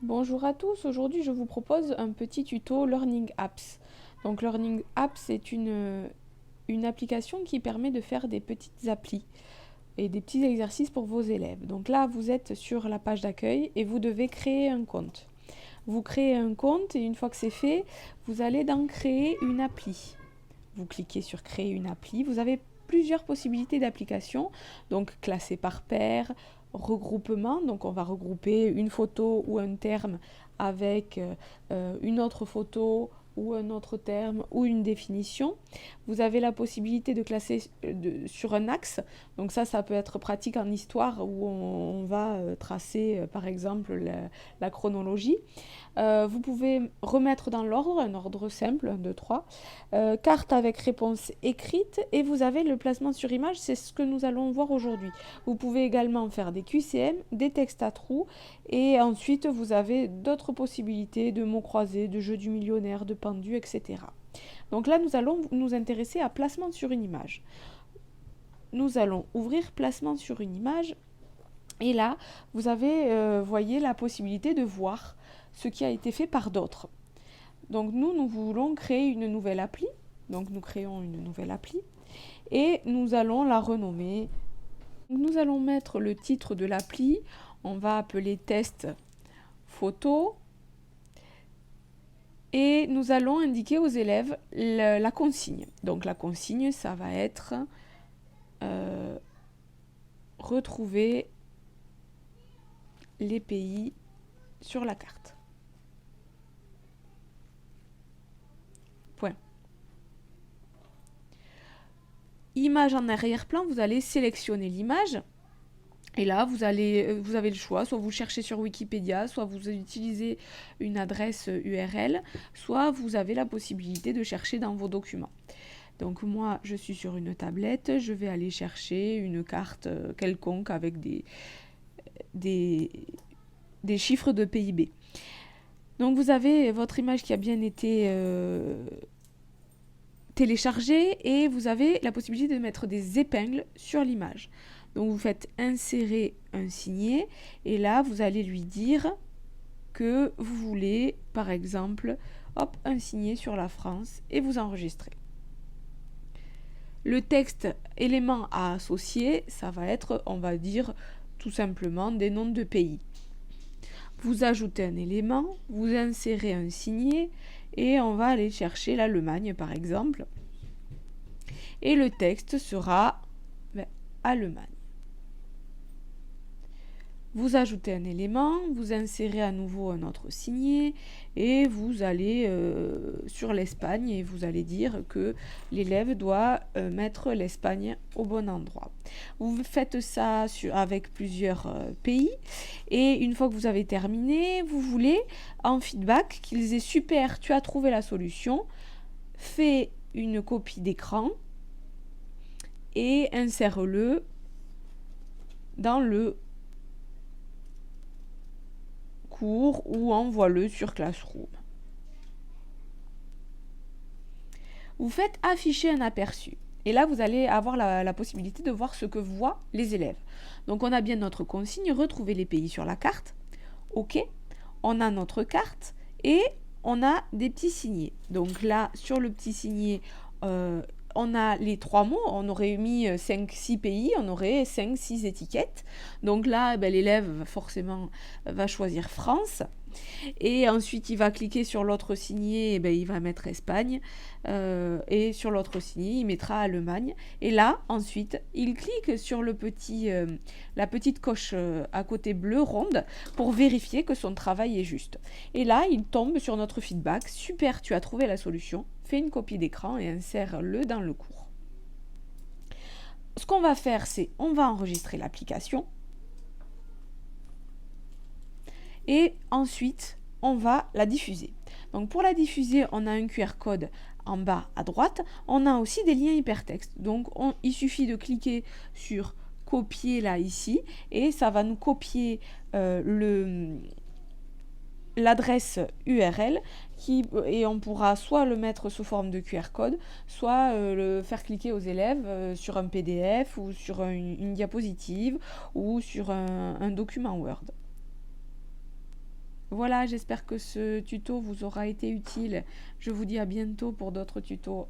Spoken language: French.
Bonjour à tous, aujourd'hui je vous propose un petit tuto Learning Apps. Donc Learning Apps c'est une application qui permet de faire des petites applis et des petits exercices pour vos élèves. Donc là vous êtes sur la page d'accueil et vous devez créer un compte. Vous créez un compte et une fois que c'est fait, vous allez dans créer une appli. Vous cliquez sur créer une appli, vous avez plusieurs possibilités d'application, donc classé par paire, regroupement, donc on va regrouper une photo ou un terme avec une autre photo ou un autre terme ou une définition. Vous avez la possibilité de classer sur un axe, donc ça peut être pratique en histoire où on va tracer par exemple la chronologie. Vous pouvez remettre dans l'ordre, un ordre simple, 1, 2, 3. Carte avec réponse écrite et vous avez le placement sur image, c'est ce que nous allons voir aujourd'hui. Vous pouvez également faire des QCM, des textes à trous et ensuite vous avez d'autres possibilités de mots croisés, de jeux du millionnaire, de pendu, etc. Donc là nous allons nous intéresser à placement sur une image. Nous allons ouvrir placement sur une image et là vous avez, voyez, la possibilité de voir ce qui a été fait par d'autres. Donc nous voulons créer une nouvelle appli. Donc nous créons une nouvelle appli et nous allons la renommer. Nous allons mettre le titre de l'appli. On va appeler test photo. Et nous allons indiquer aux élèves la consigne. Donc la consigne, ça va être retrouver les pays sur la carte. Point. Image en arrière-plan, vous allez sélectionner l'image. Et là, vous avez le choix, soit vous cherchez sur Wikipédia, soit vous utilisez une adresse URL, soit vous avez la possibilité de chercher dans vos documents. Donc moi, je suis sur une tablette, je vais aller chercher une carte quelconque avec des chiffres de PIB. Donc vous avez votre image qui a bien été téléchargée et vous avez la possibilité de mettre des épingles sur l'image. Donc vous faites insérer un signet et là vous allez lui dire que vous voulez par exemple un signet sur la France et vous enregistrez. Le texte élément à associer, ça va être, on va dire tout simplement des noms de pays. Vous ajoutez un élément, vous insérez un signet et on va aller chercher l'Allemagne par exemple. Et le texte sera Allemagne. Vous ajoutez un élément, vous insérez à nouveau un autre signet et vous allez sur l'Espagne et vous allez dire que l'élève doit mettre l'Espagne au bon endroit. Vous faites ça avec plusieurs pays et une fois que vous avez terminé, vous voulez en feedback qu'ils aient super, tu as trouvé la solution, fais une copie d'écran et insère-le dans le cours ou envoie-le sur Classroom. Vous faites afficher un aperçu. Et là, vous allez avoir la possibilité de voir ce que voient les élèves. Donc, on a bien notre consigne, retrouver les pays sur la carte. OK. On a notre carte et on a des petits signets. Donc là, sur le petit signet, on a les 3 mots, on aurait mis 5-6 pays, on aurait 5-6 étiquettes. Donc là, l'élève forcément va choisir France. Et ensuite, il va cliquer sur l'autre signet, il va mettre Espagne. Et sur l'autre signet, il mettra Allemagne. Et là, ensuite, il clique sur la petite coche à côté bleu ronde pour vérifier que son travail est juste. Et là, il tombe sur notre feedback. Super, tu as trouvé la solution. Fais une copie d'écran et insère-le dans le cours. Ce qu'on va faire, c'est on va enregistrer l'application. Et ensuite, on va la diffuser. Donc pour la diffuser, on a un QR code en bas à droite. On a aussi des liens hypertextes. Donc il suffit de cliquer sur copier là ici et ça va nous copier l'adresse URL et on pourra soit le mettre sous forme de QR code, soit le faire cliquer aux élèves sur un PDF ou sur une diapositive ou sur un document Word. Voilà, j'espère que ce tuto vous aura été utile. Je vous dis à bientôt pour d'autres tutos.